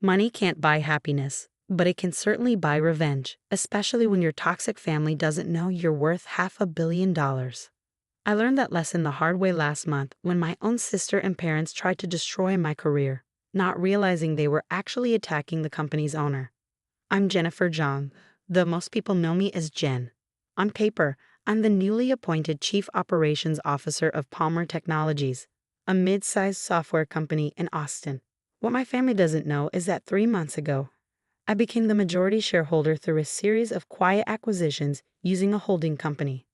Money can't buy happiness, but it can certainly buy revenge, especially when your toxic family doesn't know you're worth $500 million. I learned that lesson the hard way last month when my own sister and parents tried to destroy my career, not realizing they were actually attacking the company's owner. I'm Jennifer Zhang, though most people know me as Jen. On paper, I'm the newly appointed Chief Operations Officer of Palmer Technologies, a mid-sized software company in Austin. What my family doesn't know is that 3 months ago, I became the majority shareholder through a series of quiet acquisitions using a holding company.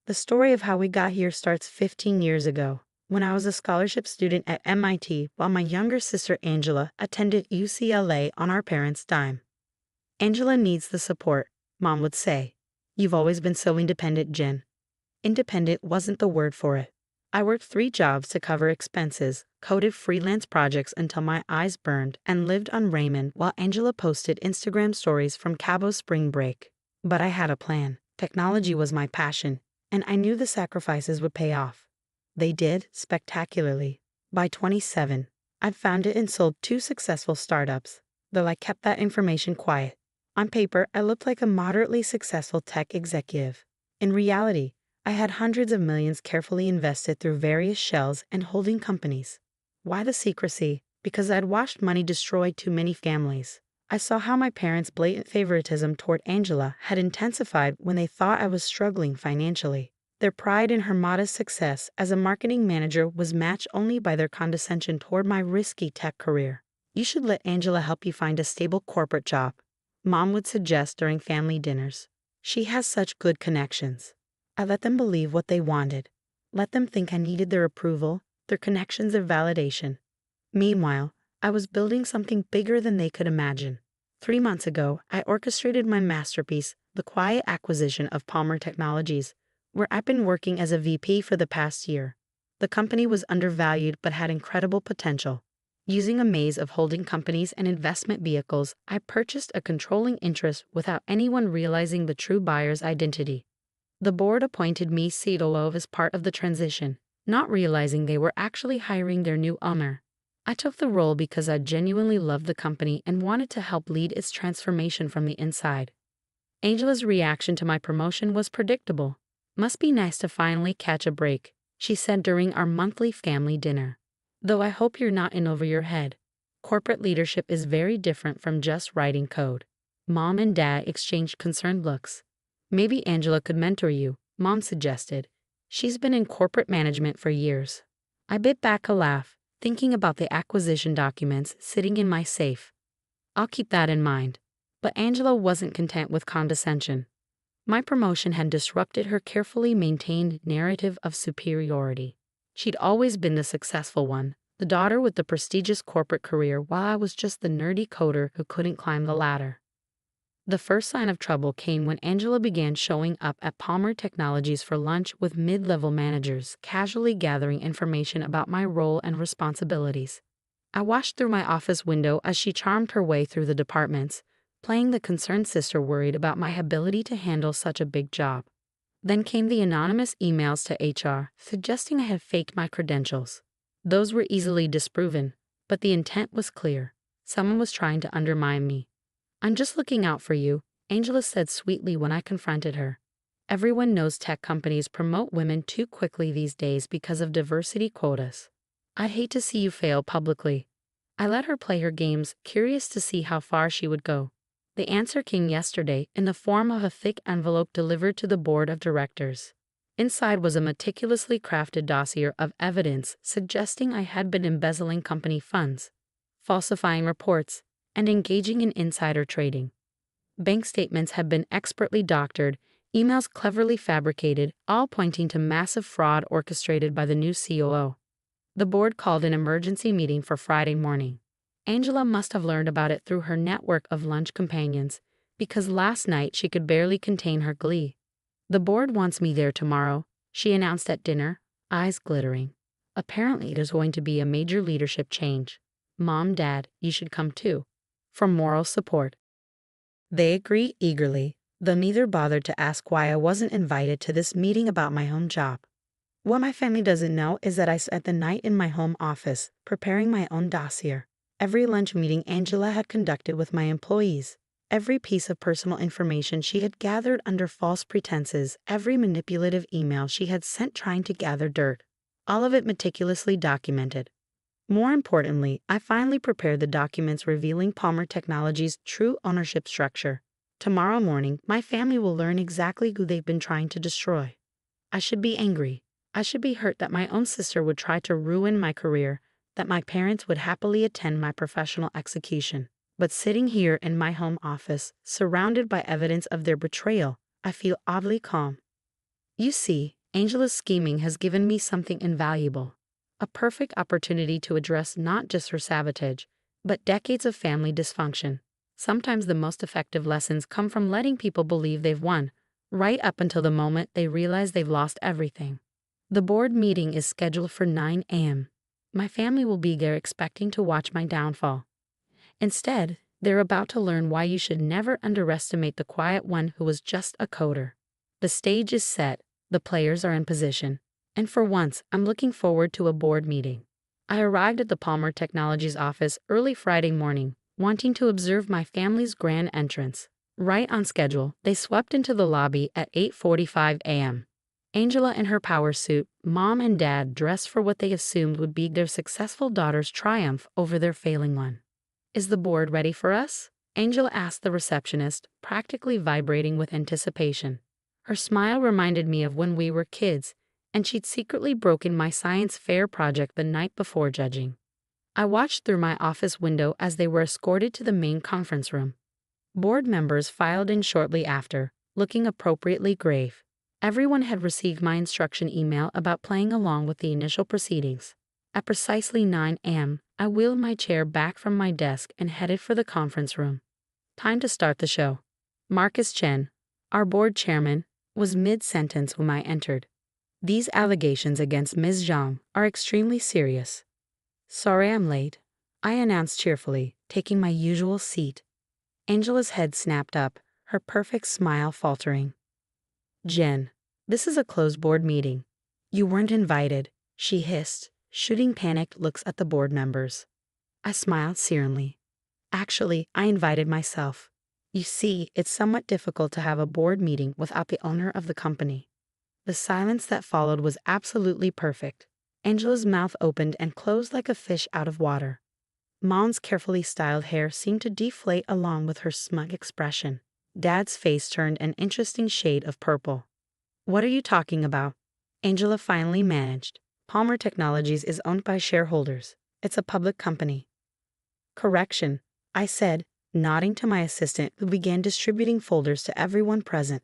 The story of how we got here starts 15 years ago, when I was a scholarship student at MIT while my younger sister Angela attended UCLA on our parents' dime. "Angela needs the support," Mom would say. "You've always been so independent, Jen." Independent wasn't the word for it. I worked 3 jobs to cover expenses, coded freelance projects until my eyes burned, and lived on ramen while Angela posted Instagram stories from Cabo's spring break. But I had a plan. Technology was my passion, and I knew the sacrifices would pay off. They did, spectacularly. By 27, I'd founded and sold 2 successful startups, though I kept that information quiet. On paper, I looked like a moderately successful tech executive. In reality, I had hundreds of millions carefully invested through various shells and holding companies. Why the secrecy? Because I'd watched money destroy too many families. I saw how my parents' blatant favoritism toward Angela had intensified when they thought I was struggling financially. Their pride in her modest success as a marketing manager was matched only by their condescension toward my risky tech career. "You should let Angela help you find a stable corporate job," Mom would suggest during family dinners. "She has such good connections." I let them believe what they wanted. Let them think I needed their approval, their connections, their validation. Meanwhile, I was building something bigger than they could imagine. 3 months ago, I orchestrated my masterpiece, the quiet acquisition of Palmer Technologies, where I've been working as a VP for the past year. The company was undervalued but had incredible potential. Using a maze of holding companies and investment vehicles, I purchased a controlling interest without anyone realizing the true buyer's identity. The board appointed me COO as part of the transition, not realizing they were actually hiring their new owner. I took the role because I genuinely loved the company and wanted to help lead its transformation from the inside. Angela's reaction to my promotion was predictable. "Must be nice to finally catch a break," she said during our monthly family dinner. "Though I hope you're not in over your head. Corporate leadership is very different from just writing code." Mom and Dad exchanged concerned looks. "Maybe Angela could mentor you," Mom suggested. "She's been in corporate management for years." I bit back a laugh, thinking about the acquisition documents sitting in my safe. "I'll keep that in mind." But Angela wasn't content with condescension. My promotion had disrupted her carefully maintained narrative of superiority. She'd always been the successful one, the daughter with the prestigious corporate career, while I was just the nerdy coder who couldn't climb the ladder. The first sign of trouble came when Angela began showing up at Palmer Technologies for lunch with mid-level managers, casually gathering information about my role and responsibilities. I watched through my office window as she charmed her way through the departments, playing the concerned sister worried about my ability to handle such a big job. Then came the anonymous emails to HR, suggesting I had faked my credentials. Those were easily disproven, but the intent was clear. Someone was trying to undermine me. "I'm just looking out for you," Angela said sweetly when I confronted her. "Everyone knows tech companies promote women too quickly these days because of diversity quotas. I'd hate to see you fail publicly." I let her play her games, curious to see how far she would go. The answer came yesterday in the form of a thick envelope delivered to the board of directors. Inside was a meticulously crafted dossier of evidence suggesting I had been embezzling company funds, falsifying reports, and engaging in insider trading. Bank statements had been expertly doctored, emails cleverly fabricated, all pointing to massive fraud orchestrated by the new COO. The board called an emergency meeting for Friday morning. Angela must have learned about it through her network of lunch companions, because last night she could barely contain her glee. "The board wants me there tomorrow," she announced at dinner, eyes glittering. "Apparently there's going to be a major leadership change. Mom, Dad, you should come too. For moral support." They agreed eagerly, though neither bothered to ask why I wasn't invited to this meeting about my own job. What my family doesn't know is that I spent the night in my home office, preparing my own dossier. Every lunch meeting Angela had conducted with my employees, every piece of personal information she had gathered under false pretenses, every manipulative email she had sent trying to gather dirt, all of it meticulously documented. More importantly, I finally prepared the documents revealing Palmer Technologies' true ownership structure. Tomorrow morning, my family will learn exactly who they've been trying to destroy. I should be angry. I should be hurt that my own sister would try to ruin my career, that my parents would happily attend my professional execution. But sitting here in my home office, surrounded by evidence of their betrayal, I feel oddly calm. You see, Angela's scheming has given me something invaluable. A perfect opportunity to address not just her sabotage, but decades of family dysfunction. Sometimes the most effective lessons come from letting people believe they've won, right up until the moment they realize they've lost everything. The board meeting is scheduled for 9 a.m. My family will be there expecting to watch my downfall. Instead, they're about to learn why you should never underestimate the quiet one who was just a coder. The stage is set, the players are in position, and for once, I'm looking forward to a board meeting. I arrived at the Palmer Technologies office early Friday morning, wanting to observe my family's grand entrance. Right on schedule, they swept into the lobby at 8:45 a.m. Angela in her power suit, mom and dad dressed for what they assumed would be their successful daughter's triumph over their failing one. "Is the board ready for us?" Angela asked the receptionist, practically vibrating with anticipation. Her smile reminded me of when we were kids, and she'd secretly broken my science fair project the night before judging. I watched through my office window as they were escorted to the main conference room. Board members filed in shortly after, looking appropriately grave. Everyone had received my instruction email about playing along with the initial proceedings. At precisely 9 a.m., I wheeled my chair back from my desk and headed for the conference room. Time to start the show. Marcus Chen, our board chairman, was mid-sentence when I entered. "These allegations against Ms. Zhang are extremely serious." "Sorry I'm late," I announced cheerfully, taking my usual seat. Angela's head snapped up, her perfect smile faltering. "Jen, this is a closed board meeting. You weren't invited," she hissed, shooting panicked looks at the board members. I smiled serenely. "Actually, I invited myself. You see, it's somewhat difficult to have a board meeting without the owner of the company." The silence that followed was absolutely perfect. Angela's mouth opened and closed like a fish out of water. Mom's carefully styled hair seemed to deflate along with her smug expression. Dad's face turned an interesting shade of purple. "What are you talking about?" Angela finally managed. "Palmer Technologies is owned by shareholders. It's a public company." "Correction," I said, nodding to my assistant who began distributing folders to everyone present.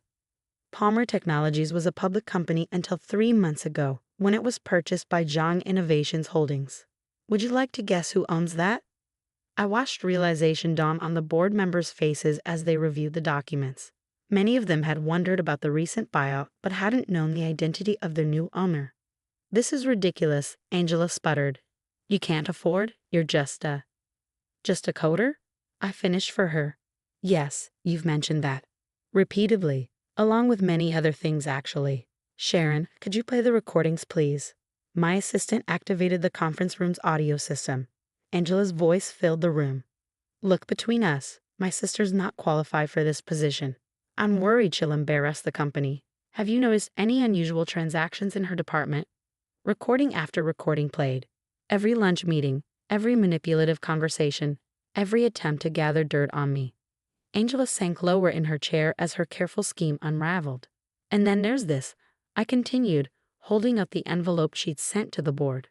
Palmer Technologies was a public company until 3 months ago, when it was purchased by Zhang Innovations Holdings. Would you like to guess who owns that? I watched realization dawn on the board members' faces as they reviewed the documents. Many of them had wondered about the recent buyout but hadn't known the identity of their new owner. "This is ridiculous," Angela sputtered. "You can't afford? You're just a coder?" I finished for her. "Yes, you've mentioned that." Repeatedly, along with many other things actually. "Sharon, could you play the recordings, please?" My assistant activated the conference room's audio system. Angela's voice filled the room. "Look, between us, my sister's not qualified for this position. I'm worried she'll embarrass the company. Have you noticed any unusual transactions in her department?" Recording after recording played. Every lunch meeting, every manipulative conversation, every attempt to gather dirt on me. Angela sank lower in her chair as her careful scheme unraveled. "And then there's this," I continued, holding up the envelope she'd sent to the board.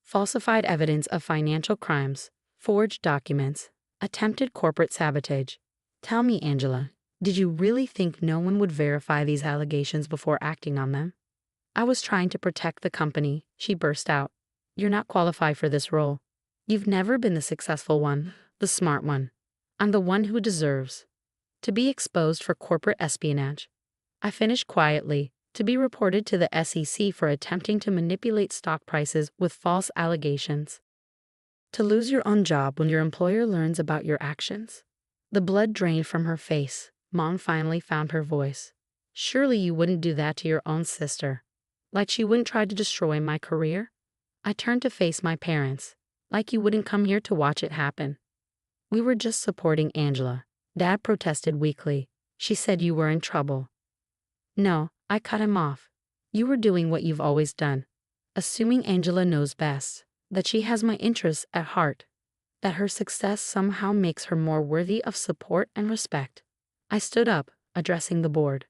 "Falsified evidence of financial crimes, forged documents, attempted corporate sabotage. Tell me, Angela, did you really think no one would verify these allegations before acting on them?" "I was trying to protect the company," she burst out. "You're not qualified for this role. You've never been the successful one, the smart one. I'm the one who deserves to be exposed for corporate espionage." I finished quietly, "to be reported to the SEC for attempting to manipulate stock prices with false allegations. To lose your own job when your employer learns about your actions." The blood drained from her face. Mom finally found her voice. "Surely you wouldn't do that to your own sister. Like she wouldn't try to destroy my career?" I turned to face my parents. Like you wouldn't come here to watch it happen. We were just supporting Angela. Dad protested weakly. She said you were in trouble. No, I cut him off. You were doing what you've always done. Assuming Angela knows best, that she has my interests at heart, that her success somehow makes her more worthy of support and respect. I stood up, addressing the board.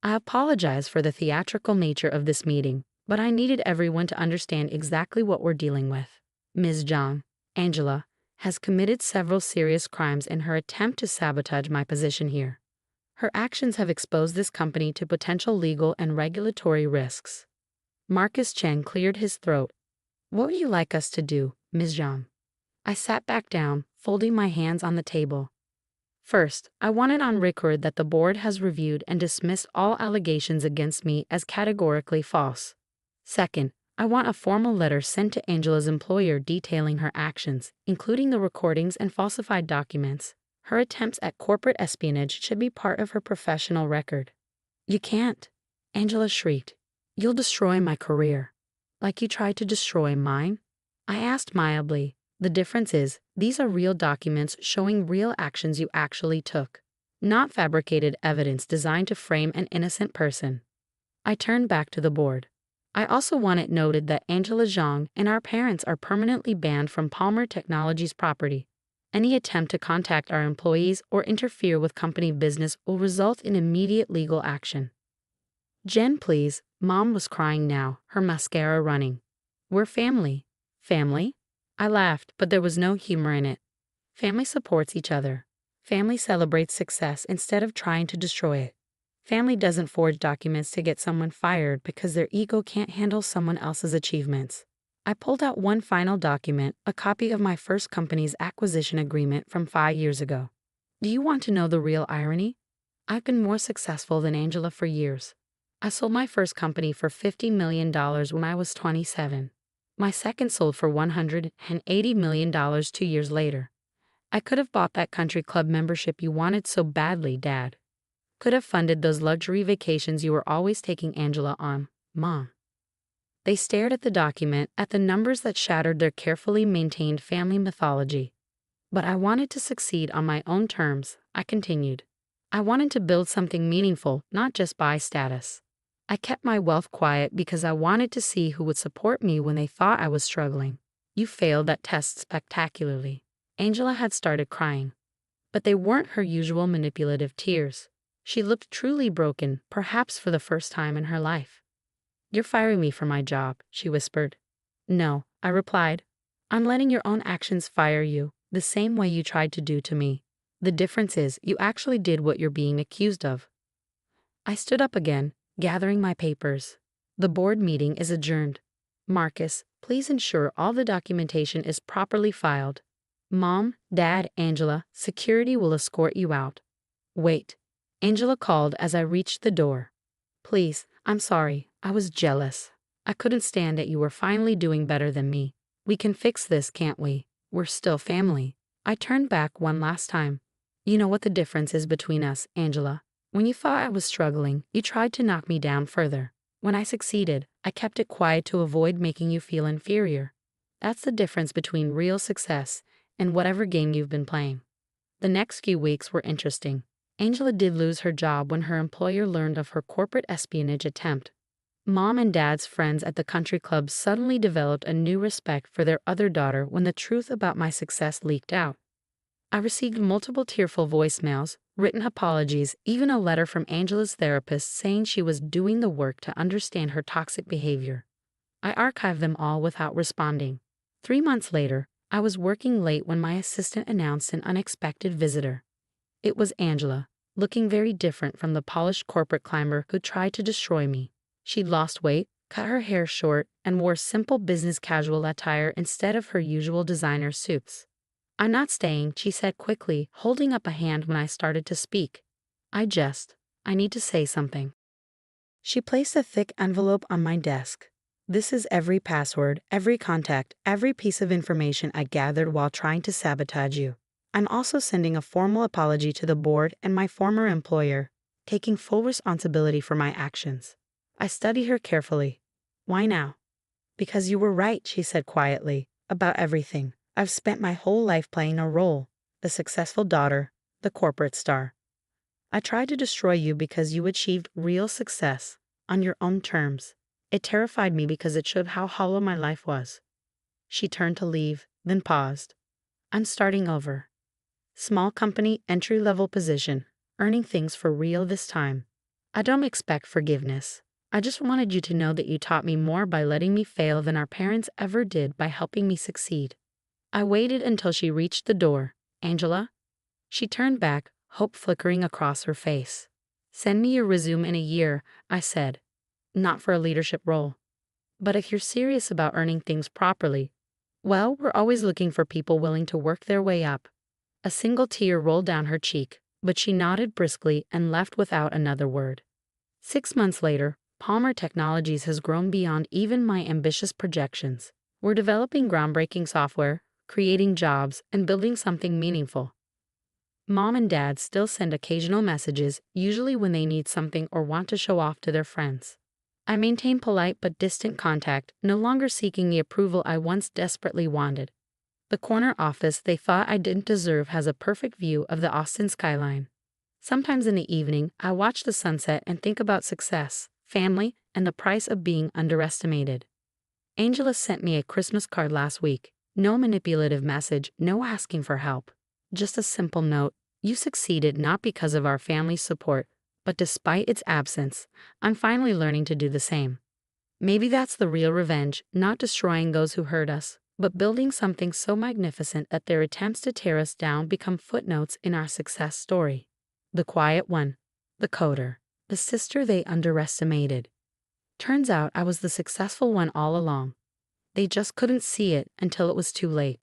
I apologize for the theatrical nature of this meeting, but I needed everyone to understand exactly what we're dealing with. Ms. Zhang, Angela, has committed several serious crimes in her attempt to sabotage my position here. Her actions have exposed this company to potential legal and regulatory risks. Marcus Chen cleared his throat. What would you like us to do, Ms. Zhang? I sat back down, folding my hands on the table. First, I want it on record that the board has reviewed and dismissed all allegations against me as categorically false. Second, I want a formal letter sent to Angela's employer detailing her actions, including the recordings and falsified documents. Her attempts at corporate espionage should be part of her professional record. You can't, Angela shrieked. You'll destroy my career. Like you tried to destroy mine? I asked mildly. The difference is, these are real documents showing real actions you actually took, not fabricated evidence designed to frame an innocent person. I turned back to the board. I also want it noted that Angela Zhang and our parents are permanently banned from Palmer Technologies property. Any attempt to contact our employees or interfere with company business will result in immediate legal action. Jen, please, Mom was crying now, her mascara running. We're family. Family? I laughed, but there was no humor in it. Family supports each other. Family celebrates success instead of trying to destroy it. Family doesn't forge documents to get someone fired because their ego can't handle someone else's achievements. I pulled out one final document, a copy of my first company's acquisition agreement from 5 years ago. Do you want to know the real irony? I've been more successful than Angela for years. I sold my first company for $50 million when I was 27. My second sold for $180 million 2 years later. I could have bought that country club membership you wanted so badly, Dad. Could have funded those luxury vacations you were always taking Angela on, Mom. They stared at the document, at the numbers that shattered their carefully maintained family mythology. But I wanted to succeed on my own terms, I continued. I wanted to build something meaningful, not just buy status. I kept my wealth quiet because I wanted to see who would support me when they thought I was struggling. You failed that test spectacularly. Angela had started crying. But they weren't her usual manipulative tears. She looked truly broken, perhaps for the first time in her life. You're firing me from my job, she whispered. No, I replied. I'm letting your own actions fire you, the same way you tried to do to me. The difference is you actually did what you're being accused of. I stood up again, gathering my papers. The board meeting is adjourned. Marcus, please ensure all the documentation is properly filed. Mom, Dad, Angela, security will escort you out. Wait. Angela called as I reached the door. Please, I'm sorry, I was jealous. I couldn't stand that you were finally doing better than me. We can fix this, can't we? We're still family. I turned back one last time. You know what the difference is between us, Angela. When you thought I was struggling, you tried to knock me down further. When I succeeded, I kept it quiet to avoid making you feel inferior. That's the difference between real success and whatever game you've been playing. The next few weeks were interesting. Angela did lose her job when her employer learned of her corporate espionage attempt. Mom and Dad's friends at the country club suddenly developed a new respect for their other daughter when the truth about my success leaked out. I received multiple tearful voicemails, written apologies, even a letter from Angela's therapist saying she was doing the work to understand her toxic behavior. I archived them all without responding. 3 months later, I was working late when my assistant announced an unexpected visitor. It was Angela, looking very different from the polished corporate climber who tried to destroy me. She'd lost weight, cut her hair short, and wore simple business casual attire instead of her usual designer suits. I'm not staying, she said quickly, holding up a hand when I started to speak. I need to say something. She placed a thick envelope on my desk. This is every password, every contact, every piece of information I gathered while trying to sabotage you. I'm also sending a formal apology to the board and my former employer, taking full responsibility for my actions. I studied her carefully. Why now? Because you were right, she said quietly, about everything. I've spent my whole life playing a role, the successful daughter, the corporate star. I tried to destroy you because you achieved real success on your own terms. It terrified me because it showed how hollow my life was. She turned to leave, then paused. I'm starting over. Small company, entry-level position, earning things for real this time. I don't expect forgiveness. I just wanted you to know that you taught me more by letting me fail than our parents ever did by helping me succeed. I waited until she reached the door. Angela? She turned back, hope flickering across her face. Send me your resume in a year, I said. Not for a leadership role. But if you're serious about earning things properly, well, we're always looking for people willing to work their way up. A single tear rolled down her cheek, but she nodded briskly and left without another word. 6 months later, Palmer Technologies has grown beyond even my ambitious projections. We're developing groundbreaking software, creating jobs, and building something meaningful. Mom and Dad still send occasional messages, usually when they need something or want to show off to their friends. I maintain polite but distant contact, no longer seeking the approval I once desperately wanted. The corner office they thought I didn't deserve has a perfect view of the Austin skyline. Sometimes in the evening, I watch the sunset and think about success, family, and the price of being underestimated. Angela sent me a Christmas card last week. No manipulative message, no asking for help. Just a simple note. You succeeded not because of our family's support, but despite its absence. I'm finally learning to do the same. Maybe that's the real revenge, not destroying those who hurt us, but building something so magnificent that their attempts to tear us down become footnotes in our success story. The quiet one, the coder, the sister they underestimated. Turns out I was the successful one all along. They just couldn't see it until it was too late.